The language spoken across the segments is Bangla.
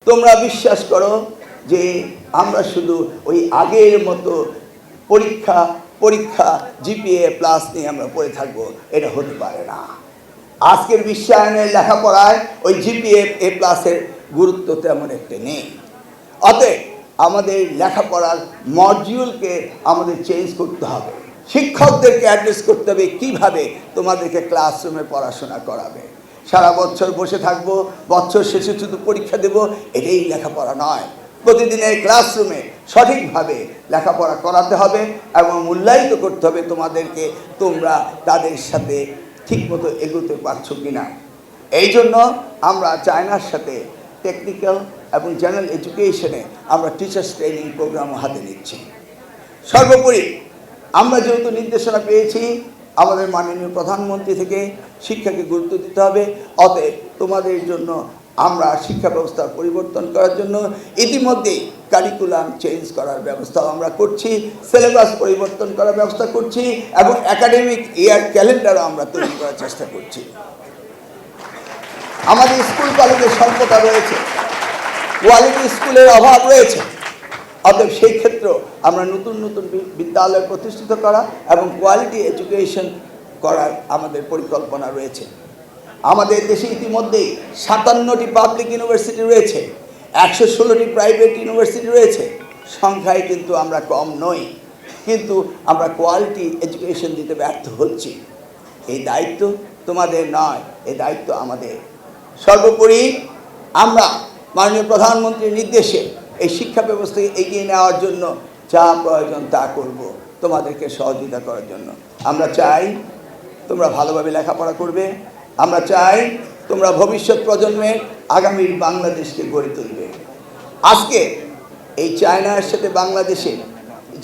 তোমরা বিশ্বাস করো যে আমরা শুধু ওই আগের মতো পরীক্ষা পরীক্ষা জিপিএ প্লাস নিয়ে আমরা পড়ে থাকবো, এটা হতে পারে না। আজকের বিশ্বায়নের লেখাপড়ায় ওই জিপিএ এ প্লাসের গুরুত্ব তেমন একটা নেই। অতএব আমাদের লেখাপড়ার মডিউলকে আমাদের চেঞ্জ করতে হবে। শিক্ষকদেরকে অ্যাড্রেস করতে হবে কীভাবে তোমাদেরকে ক্লাসরুমে পড়াশোনা করাবে। সারা বছর বসে থাকবো, বছর শেষে শুধু পরীক্ষা দেব, এটাই লেখাপড়া নয়। প্রতিদিনের ক্লাসরুমে সঠিকভাবে লেখাপড়া করাতে হবে এবং মূল্যায়িত করতে হবে তোমাদেরকে, তোমরা তাদের সাথে ঠিকমতো এগোতে পারছো কিনা। এই জন্য আমরা চায়নার সাথে টেকনিক্যাল এবং জেনারেল এডুকেশনে আমরা টিচার্স ট্রেনিং প্রোগ্রামও হাতে নিচ্ছি। সর্বোপরি আমরা যেহেতু নির্দেশনা পেয়েছি আমাদের মাননীয় প্রধানমন্ত্রী থেকে শিক্ষাকে গুরুত্ব দিতে হবে, অতএব তোমাদের জন্য আমরা শিক্ষা ব্যবস্থার পরিবর্তন করার জন্য ইতিমধ্যেই কারিকুলাম চেঞ্জ করার ব্যবস্থাও আমরা করছি, সিলেবাস পরিবর্তন করার ব্যবস্থা করছি এবং একাডেমিক ইয়ার ক্যালেন্ডারও আমরা তৈরি করার চেষ্টা করছি। আমাদের স্কুল কলেজের স্বল্পতা রয়েছে, কোয়ালিটি স্কুলের অভাব রয়েছে। অতএব সেই ক্ষেত্রেও আমরা নতুন নতুন বিদ্যালয় প্রতিষ্ঠিত করা এবং কোয়ালিটি এডুকেশন করার আমাদের পরিকল্পনা রয়েছে। আমাদের দেশে ইতিমধ্যেই 57টি পাবলিক ইউনিভার্সিটি রয়েছে, 116টি প্রাইভেট ইউনিভার্সিটি রয়েছে। সংখ্যায় কিন্তু আমরা কম নই, কিন্তু আমরা কোয়ালিটি এডুকেশন দিতে ব্যর্থ হচ্ছি। এই দায়িত্ব তোমাদের নয়, এই দায়িত্ব আমাদের। সর্বোপরি আমরা মাননীয় প্রধানমন্ত্রীর নির্দেশে এই শিক্ষা ব্যবস্থাকে এগিয়ে নেওয়ার জন্য যা প্রয়োজন তা করব তোমাদেরকে সহযোগিতা করার জন্য। আমরা চাই তোমরা ভালোভাবে লেখাপড়া করবে, আমরা চাই তোমরা ভবিষ্যৎ প্রজন্মের আগামীর বাংলাদেশকে গড়ে তুলবে। আজকে এই চায়নার সাথে বাংলাদেশে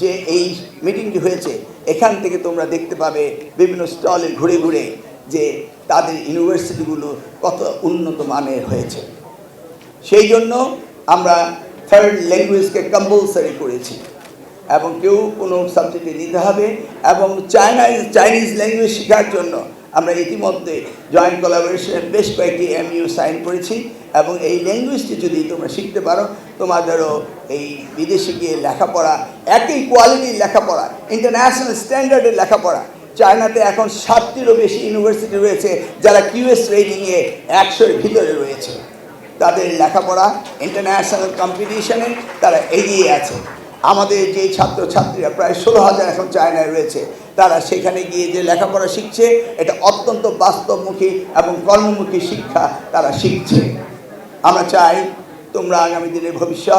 যে এই মিটিংটি হয়েছে, এখান থেকে তোমরা দেখতে পাবে বিভিন্ন স্টলে ঘুরে ঘুরে যে তাদের ইউনিভার্সিটিগুলো কত উন্নত মানের হয়েছে। সেই জন্য আমরা থার্ড ল্যাঙ্গুয়েজকে কম্পালসারি করেছি এবং কেউ কোনো সাবজেক্টে নিতে হবে এবং চাইনিজ ল্যাঙ্গুয়েজ শেখার জন্য আমরা ইতিমধ্যে জয়েন্ট কোলাবোরেশনের বেশ কয়েকটি MOU সাইন করেছি এবং এই ল্যাঙ্গুয়েজটি যদি তোমরা শিখতে পারো তোমাদেরও এই বিদেশে গিয়ে লেখাপড়া, একই কোয়ালিটির লেখাপড়া, ইন্টারন্যাশনাল স্ট্যান্ডার্ডের লেখাপড়া। চায়নাতে এখন 7টিরও বেশি ইউনিভার্সিটি রয়েছে যারা QS রেটিংয়ে 100-এর ভিতরে রয়েছে। তাদের লেখাপড়া ইন্টারন্যাশনাল কম্পিটিশনে তারা এগিয়ে আছে। আমাদের যে ছাত্রছাত্রীরা প্রায় 16,000 এখন চায়নায় রয়েছে, তারা সেখানে গিয়ে যে লেখাপড়া শিখছে এটা অত্যন্ত বাস্তবমুখী এবং কর্মমুখী শিক্ষা তারা শিখছে। আমরা চাই তোমরা আগামী দিনের ভবিষ্যৎ